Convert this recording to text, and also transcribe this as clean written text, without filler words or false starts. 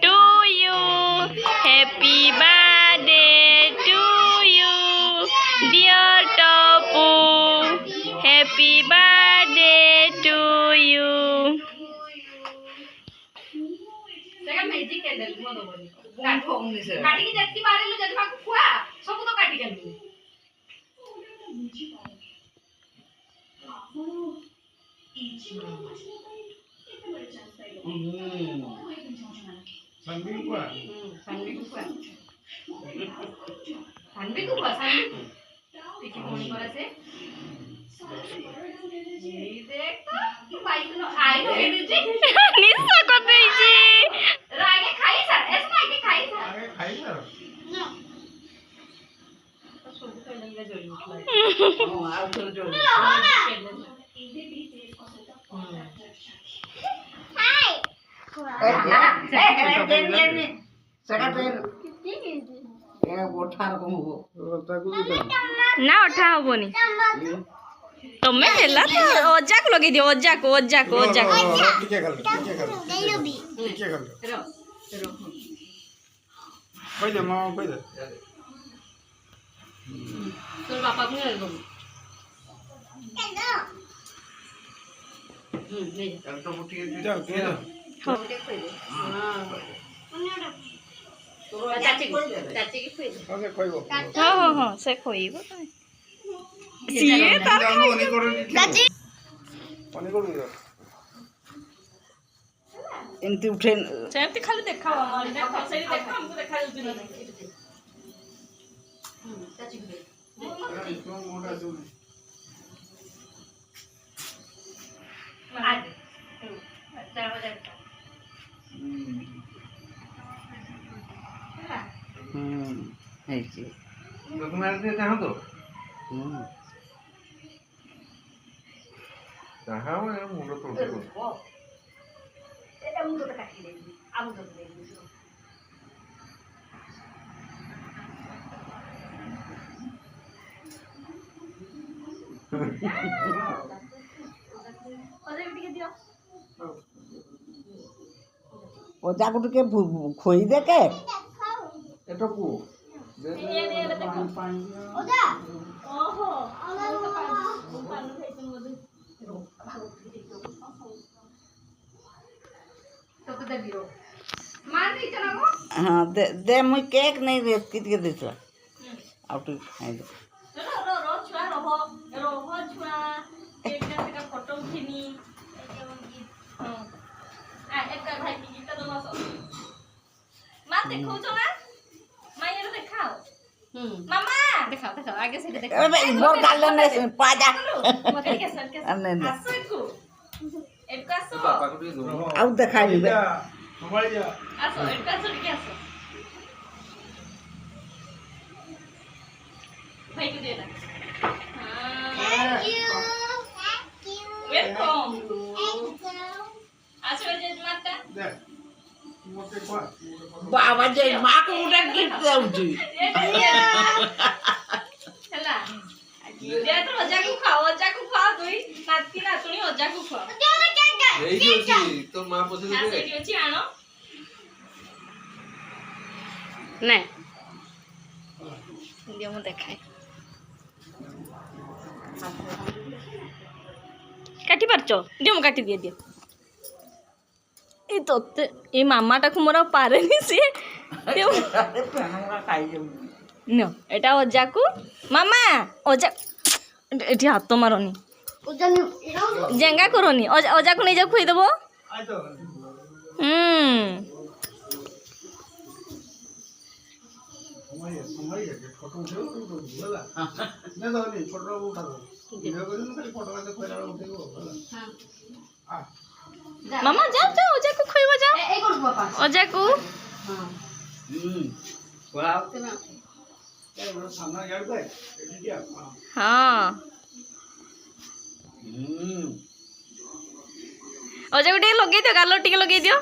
to you. Happy birthday to you, dear Topu. Happy birthday to you. magic candle mo do boni काटी के जत्ती मारे लो जत्ती माको खुआ सब तो काटी के लो Sanbi kuah. sanbi को खुआ sanbi देखी मोनी करे से ये देख तो बाइक नो आई नो एनर्जी নিশা করতেছি रागे खाई सर ऐसा आगे खाई सर Ayo khai sir. ना तो सोच तो लंगा जोड़ी उठला Ayo sir jo. না ওঠা হবনি তুমি হেলা তো অজাক লগাই দিও অজাক Tiga kali. Koi deh mau koi deh. তোর বাবা কোন এরকম নে Kalau putih itu dah, kira. चाची की खुई Oke, koi go. ହଁ ସେ ଖୋଇବ ସିଏ ତାର Jangan ini koran itu. Ini koran itu. ଏମିତି ଉଠେ ସେମିତି ଖାଲି ଦେଖାଅ ଆମର ଦେଖ ସେଇଠି ଦେଖ ଆମକୁ ଦେଖା ଯାଉଛି ନା चाची की Itu muda tu. आज चार बजे ହେଇଛି Dokumen itu jangan tu. Jangan ya muda tu. এটা মুখটা কাটি দেই আলু তো দেই ওদের দিকে দিও ଅଜାକୁ ଟିକେ ଖୋଇ ଦେଖେ Itu ku. ওদা ওহো আলু তো পালু খাইছেন মধ্যে তোকে দে দিও মার দিছ না গো ହଁ ଦେ ମୁଇଁ କେକ୍ ନେଇ ଏତିକି ଟିକେ ଦେଇଥିଲା ଆଉ ଟିକେ ଖାଇଦେ ର ଛୁଆ ରହ ଛୁଆ ଏକା ସେକା ଫଟୋ ଉଠିନି ଏକା ଭାଇ କି ଗୀତ ଦବାସ ମା ଦେଖଉଛ ନା ମା ଏର ଦେଖାଅ ମାମା ଦେଖାଅ ଆଗେ ସେଇଟା ଦେଖାଅ ମୋର ଗାଲ ନେ ପାଜା ମତେ କେସ ଆସ ଏକୁ ଆସ ଆଉ ଦେଖାଇବି Kembali dia. ଆସ ଏକୁ ଆସ ଟିକେ ଆସ ଭାଇ କୁ ଦେ ନା ୱେଲକମ୍ ଆସ ଜେଜମାତା Deh. Mote kuah. ବାବା ଯେ ମାକୁ ଗୋଟେ ଗିଫ୍ଟ ଦେଉଛି ହେଲା ଦେ ତ ଅଜାକୁ ଖାଅ ଦୁଇ ନାତି ନାତୁଣୀ ଅଜାକୁ ଖାଅ ଏଇଠି ଅଛି ତୋ ମା ପଛରେ ଦେ ସେଇଠି ଅଛି ଆଣ ନେ ଦିଅ ମୁଁ ଦେଖାଏ କାଟି ପାରୁଛ ଦିଅ ମୁଁ କାଟି ଦିଏ ଏ ତତେ ଏ ମାମାଟାକୁ ମୋର ଆଉ ପାରେନି ସିଏ ନିଅ ଏଟା ଅଜାକୁ ମାମା ଅଜା ଏଠି ହାତ ମାରନି ଜେଙ୍ଗା କରନି ଅଜାକୁ ନେଇଯାଉ ଖୁଇଦେବ Ayo. Kembali ya. Foto udah tu lah. Nih tahu ni, foto aku udah tu. Video kau ni kan foto ada kau ada udah tu. Ah. ମାମା ଯାଅ ଅଜାକୁ ଖୁଇବ ଯାଅ এই করব বাবা ଅଜାକୁ Sama ya tu. Ini dia. ହଁ ଅଜାକୁ ଟିକେ ଲଗେଇ ଦିଅ ଗାଲ ଟିକେ ଲଗେଇ ଦିଅ